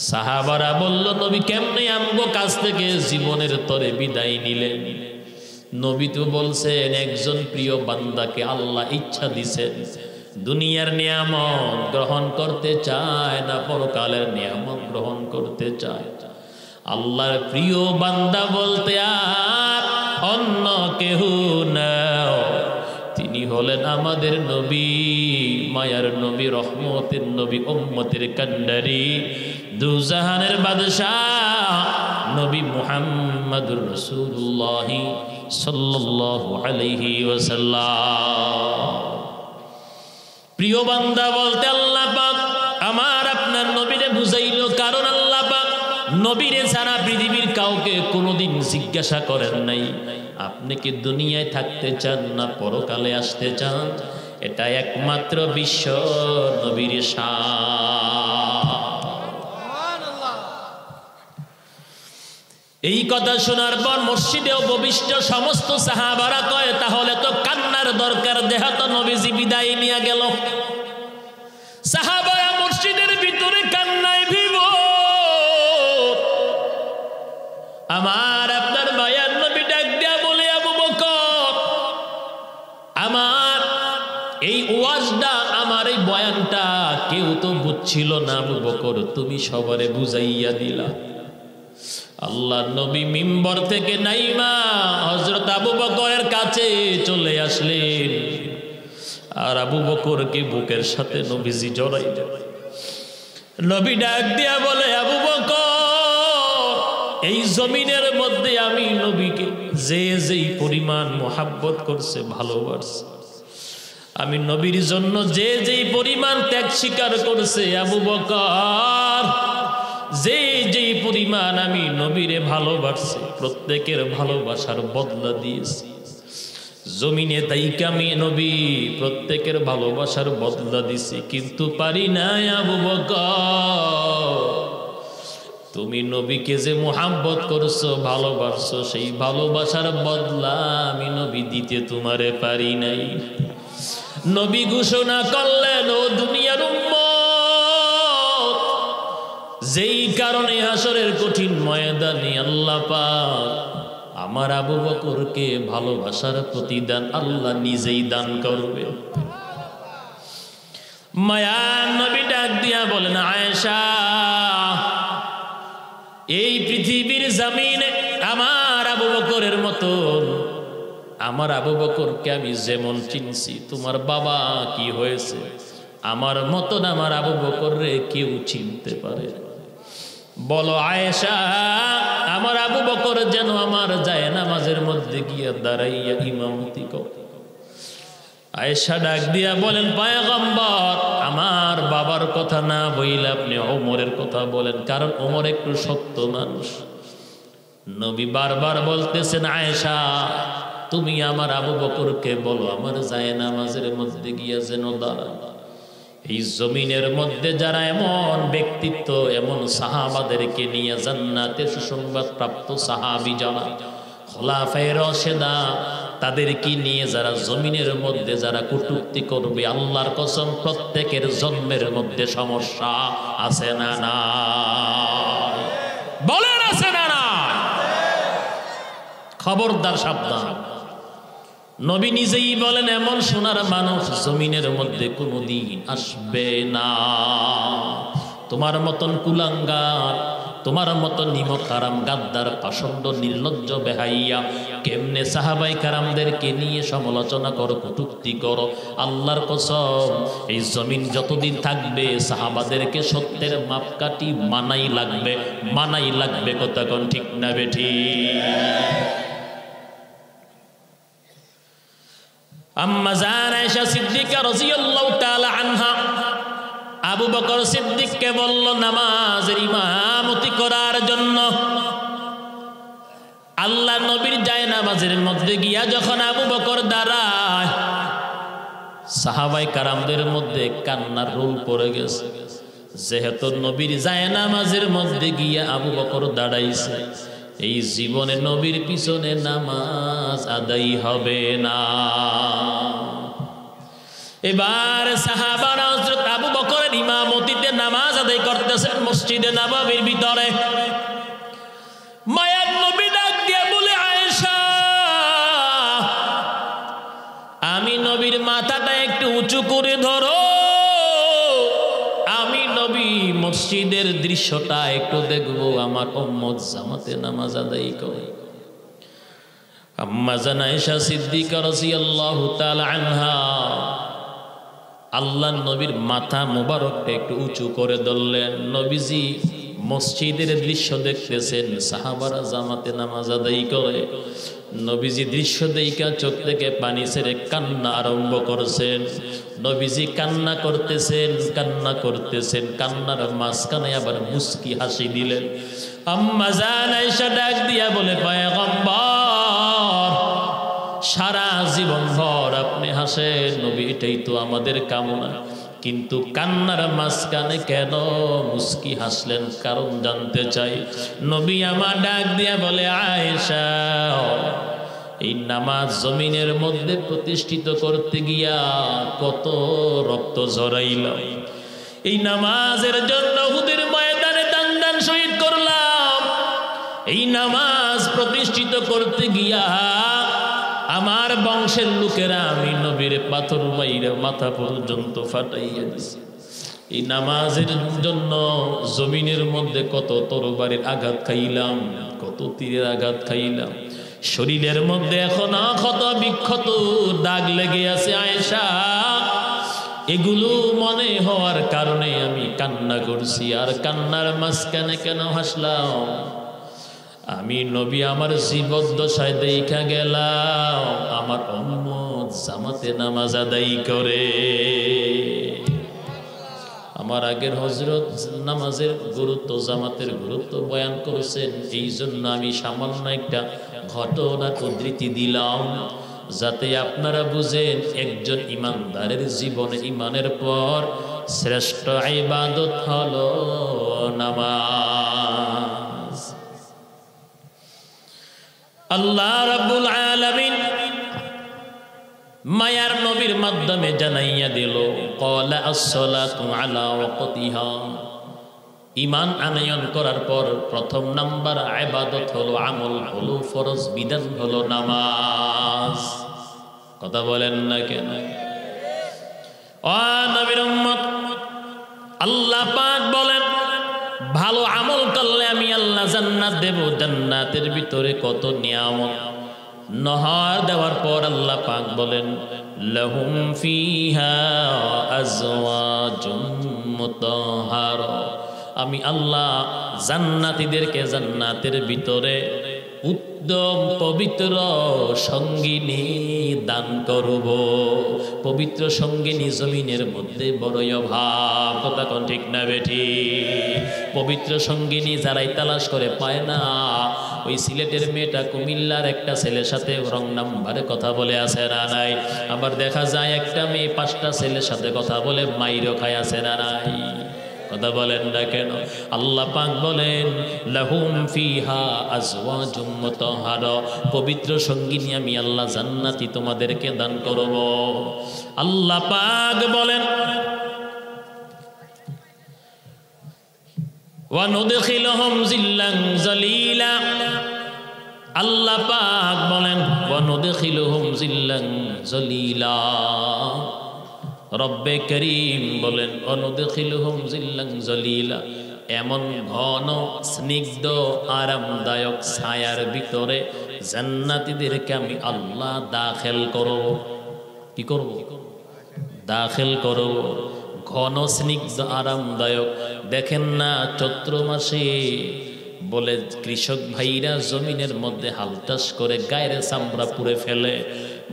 সাহাবারা বলল, নবী কেমনে আমগো কাছ থেকে জীবনের তরে বিদায় নিলেন? নবী তো বলছেন, একজন প্রিয় বান্দাকে আল্লাহ ইচ্ছা দিছেন, দুনিয়ার নিয়ামত গ্রহণ করতে চায় না, পরকালের নিয়ামত গ্রহণ করতে চায়। আল্লাহর প্রিয় বান্দা বলতে আর অন্য কেহ না, তিনি হলেন আমাদের নবী, মায়ার নবী, রহমতের নবী, উম্মতের কান্ডারি, দুজাহানের বাদশাহ নবী মুহাম্মদুর রাসূলুল্লাহ সাল্লাল্লাহু আলাইহি ওয়াসাল্লাম। প্রিয় বান্দা বলতে আল্লাহ পাক আমার আপনার নবীরে বুঝাইল, কারণ আল্লাহ পাক নবীরে ছাড়া পৃথিবীর কাউকে কোনোদিন জিজ্ঞাসা করেন নাই, আপনি কি দুনিয়ায় থাকতে চান না পরকালে আসতে চান? এটা একমাত্র বিশ্ব নবীর শান। এই কথা শোনার পর মসজিদে উপবিষ্ট সমস্ত সাহাবারা কয়, তাহলে তো কান্নার দরকার, দেহা তো নবীজি বিদায় নিয়ে গেল। সাহাবারা মসজিদের ভিতরে কান্নায় বিভোর। আমার আপনার মায়ার নবী ডাক দিয়া বলে, আবু বকর, আমার এই ওয়াজটা, আমার এই বয়ানটা কেউ তো বুঝছিল না, আবু বকর তুমি সবারে বুঝাইয়া দিলা। আল্লাহ নবী মিম্বর থেকে নাইমা হযরত আবু বকরের কাছে চলে আসলেন, আর আবু বকরকে বুকের সাথে নবীজি জড়াইলেন। নবী ডাক দিয়া বলে, আবু বকর, এই জমিনের মধ্যে আমি নবীকে যে যেই পরিমাণ মোহাব্বত করছে, ভালোবাসছে, আমি নবীর জন্য যে যেই পরিমাণ ত্যাগ স্বীকার করছে, আবু বকর যে যেই পরিমাণ আমি নবীরে ভালোবাসছি, প্রত্যেকের ভালোবাসার বদলা দিয়েছি। জমিনে তাইকে আমি নবী প্রত্যেকের ভালোবাসার বদলা দিছি, কিন্তু পারি না আবু বকর, তুমি নবীকে যে মোহাব্বত করছো, ভালোবাসছো, সেই ভালোবাসার বদলা আমি নবী দিতে তোমারে পারি নাই। নবী ঘোষণা করলেন, ও দুনিয়ার উম্মত, যেই কারণে হাসরের কঠিন ময়দানে আল্লাহ পাক আমার আবু বকরকে ভালোবাসার প্রতিদান আল্লাহ নিজেই দান করবে। মায়ার নবী ডাক দিয়া বলেন, আয়েশা, এই পৃথিবীর জমিনে আমার আবু বকরের মতো, আমার আবু বকরকে আমি যেমন চিনছি, তোমার বাবা কি হয়েছে, আমার মতন আমার আবু বকররে কেউ চিনতে পারে? বলো আয়েশা, আমার আবু বকর যেন আমার যায় নামাজের মধ্যে গিয়া দাঁড়াইয়া ইমামতি করে। আয়েশা ডাক দিয়া বলেন, পয়গম্বর, আমার বাবার কথা না বইলে আপনি ওমরের কথা বলেন, কারণ ওমর একটু শক্ত মানুষ। নবী বারবার বলতেছেন, আয়েশা, তুমি আমার আবু বকরকে বলো আমার যায় নামাজের মধ্যে গিয়া যেন দাঁড়ায়। এই জমিনের মধ্যে যারা এমন ব্যক্তিত্ব, এমন সাহাবাদেরকে নিয়ে জান্নাতের সুসংবাদ প্রাপ্ত সাহাবী যারা খোলাফায়ে রাশেদা, তাদেরকে নিয়ে যারা জমিনের মধ্যে যারা কটূক্তি করবে, আল্লাহর কসম প্রত্যেকের জন্মের মধ্যে সমস্যা আছে না না? বলেন আছে না না? খবরদার, সাবধান। নবী নিজেই বলেন, এমন সোনার মানুষ জমিনের মধ্যে কোনোদিন আসবে না। তোমার মতন কুলাঙ্গার, তোমার মতন নিমক হারাম, গাদ্দার, পাষণ্ড, নির্লজ্জ, বেহাইয়া কেমনে সাহাবাই কারামদেরকে নিয়ে সমালোচনা করো, কটূক্তি করো। আল্লাহর কসম, এই জমিন যতদিন থাকবে সাহাবাদেরকে সত্যের মাপকাঠি মানাই লাগবে, মানাই লাগবে। কথা কোন ঠিক না বেঠি? আম্মা জান আয়েশা সিদ্দিকা রাদিয়াল্লাহু তাআলা আনহা আবু বকর সিদ্দিককে বলল নামাজের ইমামতি করার জন্য। আল্লাহ নবীর জায়নামাজের মধ্যে গিয়া যখন আবু বকর দাঁড়ায়, সাহাবাই কারামদের মধ্যে কান্নার রোল পড়ে গেছে। যেহেতু নবীর জায়নামাজের মধ্যে গিয়া আবু বকর দাঁড়াইছে, এই জীবনে নবীর পিছনে নামাজ আদায় হবে না। এবার সাহাবারা হযরত আবু বকরের ইমামতিতে নামাজ আদায় করতেছেন মসজিদে নববীর ভিতরে। মায়ার নবী ডাক দিয়ে বলে, আয়েশা, আমি নবীর মাথাটা একটু উঁচু করে ধরো, আমি নবী মসজিদের দৃশ্যটা একটু দেখবো, আমার উম্মত জামাতে নামাজ আদায় করে। আম্মা জান আয়েশা সিদ্দিকা রাদিয়াল্লাহু তাআলা আনহা আল্লাহ নবীর মাথা মুবারকটা একটু উঁচু করে ধরলেন। নবীজি মসজিদের দৃশ্য দেখতেছেন, সাহাবারা জামাতে নামাজ আদায় করে। নবীজি দৃশ্য দেইখা চোখ থেকে পানি ছেড়ে কান্না আরম্ভ করেছেন। নবীজি কান্না করতেছেন, কান্না করতেছেন, কান্নার মাঝখানে আবার মুস্কি হাসি দিলেন। আম্মা জান আয়েশা ডাক দিয়া বলে, পয়গম্বর, সারা জীবন ভর আপনি হাসেন নবী, এটাই তো আমাদের কামনা, কিন্তু কান্নার মাঝখানে কেন মুস্কি হাসলেন? কারণ জানতে চাই। নবী আমার ডাক দিয়া বলে, আয়েশা, এই নামাজ জমিনের মধ্যে প্রতিষ্ঠিত করতে গিয়া কত রক্ত ঝরাইলাম, এই নামাজের জন্য উহুদের ময়দানে দান দান শহীদ করলাম, এই নামাজ প্রতিষ্ঠিত করতে গিয়া আমার বংশের লোকেরা আমি নবীর পাথর মাইরা মাথা পর্যন্ত ফাটাইয়া দিছে। এই নামাজের জন্য জমিনের মধ্যে কত তরবারির আঘাত খাইলাম, কত তীরের আঘাত খাইলাম, শরীরের মধ্যে এখন ক্ষত বিক্ষত দাগ লেগে আছে। আয়েশা, এগুলো মনে হওয়ার কারণে আমি কান্না করছি। আর কান্নার মাঝখানে কেন হাসলাম? আমি নবী আমার জীবদ্দশায় দেখা গেলাম আমার উম্মত জামাতে নামাজ আদায় করে। আমার আগের হযরত নামাজের গুরুত্ব, জামাতের গুরুত্ব বয়ান করেছেন। এই জন্য আমি সামান্য একটা ঘটনার উদ্ধৃতি দিলাম, যাতে আপনারা বুঝেন একজন ইমানদারের জীবনে ইমানের পর শ্রেষ্ঠ ইবাদত হলো নামাজ। আল্লাহ রাব্বুল আলামিন মায়ার নবীর মাধ্যমে জানাইয়া দিল, ক্বালা আস-সালাতু আলা ওয়াক্তিহা। ঈমান আনয়ন করার পর প্রথম নাম্বার ইবাদত হলো, আমল হলো, ফরজ বিধান হলো নামাজ। কথা বলেন না কেন? ও নবীর উম্মত, আল্লাহ পাক বলেন, ভালো আমল করলে আমি আল্লাহ জান্নাত দেব। জান্নাতের ভিতরে কত নিয়ামত। নহর দেওয়ার পর আল্লাহ পাক বলেন, লাহুম ফিহা আজওয়াজুম মুতাহহারা। আমি আল্লাহ জান্নাতীদেরকে জান্নাতের ভিতরে উত্তম পবিত্র সঙ্গিনী দান করব। পবিত্র সঙ্গিনী জমিনের মধ্যে বড়ই অভাব। কথা কোন ঠিক না বেঠি? পবিত্র সঙ্গিনী যারাই তালাশ করে পায় না, ওই সিলেটের মেয়েটা কুমিল্লার একটা ছেলের সাথে রং নাম্বারে কথা বলে আছে না নাই? আবার দেখা যায় একটা মেয়ে 5টা ছেলের সাথে কথা বলে মাইরও খায় আছে না নাই? কথা বলেন না কেন? আল্লাহ পাক বলেন, লাহুম ফিহা আজওয়াজুম মুতাহহারা। পবিত্র সঙ্গিনী আমি আল্লাহ জান্নাতি তোমাদেরকে দান করব। আল্লাহ পাক বলেন, ওয়া নুদখিলুহুম জিল্লান যালিলা। আল্লাহ পাক বলেন, ওয়া নুদখিলুহুম জিল্লান যালিলা। রব্বে করিম বলেন, অনুদখিলুহুম জিল্লান যালিলা। এমন ঘন স্নিগ্ধ আরামদায়ক ছায়ার ভিতরে জান্নাতীদেরকে আমি আল্লাহ দাখিল করব। কি করব? দাখিল করব। ঘন স্নিগ্ধ আরামদায়ক। দেখেন না চৈত্র মাসে বলে কৃষক ভাইরা জমিনের মধ্যে হালতাস করে গায়ের চামড়া পুড়ে ফেলে,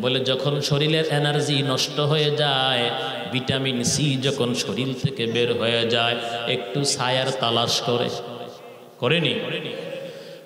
বলে যখন শরীরের এনার্জি নষ্ট হয়ে যায়, ভিটামিন সি যখন শরীর থেকে বের হয়ে যায়, একটু ছায়ার তালাশ করেনি?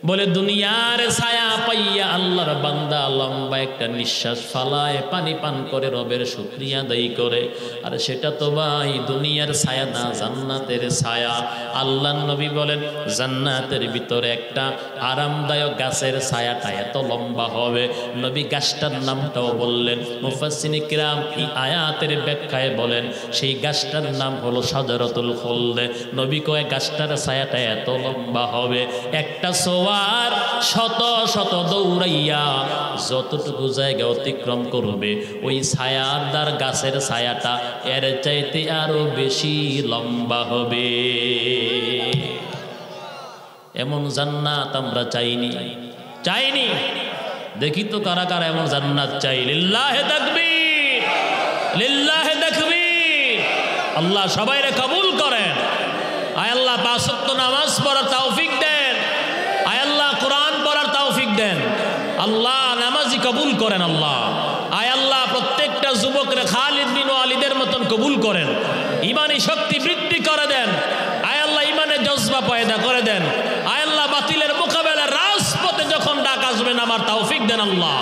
বলে দুনিয়ার ছায়া পাইয়া আল্লাহর বান্দা লম্বা একটা নিঃশ্বাস ফালায়, পানি পান করে রবের শুকরিয়া আদায় করে। আর সেটা তো ভাই দুনিয়ার ছায়া না, জান্নাতের ছায়া। আল্লাহর নবী বলেন জান্নাতের ভিতরে একটা আরামদায়ক গাছের ছায়াটা এত লম্বা হবে, নবী গাছটার নামটাও বললেন। মুফাসসিরিনে কিরাম এই আয়াতের ব্যাখ্যায় বলেন সেই গাছটার নাম হলো শাজারাতুল খুলদ। নবী কয় গাছটার ছায়াটা এত লম্বা হবে, একটা আর শত শত দৌড়াইয়া যতটুকু জায়গা অতিক্রম করবে ওই ছায়াদার গাছের ছায়াটা এর চাইতে আরো বেশি লম্বা হবে। এমন জান্নাত আমরা চাইনি। দেখি তো কারা কারা এমন জান্নাত চাই। লিল্লাহে তাকবীর, লিল্লাহে তাকবীর। আল্লাহ সবাইরে কবুল করেন। আয় আল্লাহ পাঁচ ওয়াক্ত নামাজ পড়ার তৌফিক দেন, আয় আল্লাহ কোরআন পড়ার তৌফিক দেন, আল্লাহ নামাজি কবুল করেন। আল্লাহ আয় আল্লাহ প্রত্যেকটা যুবকরে খালিদ বিন ওয়ালিদের মতন কবুল করেন, ইমানি শক্তি বৃদ্ধি করে দেন। আয় আল্লাহ ইমানের জজবা পয়দা করে দেন। আয় আল্লাহ বাতিলের মোকাবেলায় রাজপথে যখন ডাক আসবেন আমার তৌফিক দেন আল্লাহ।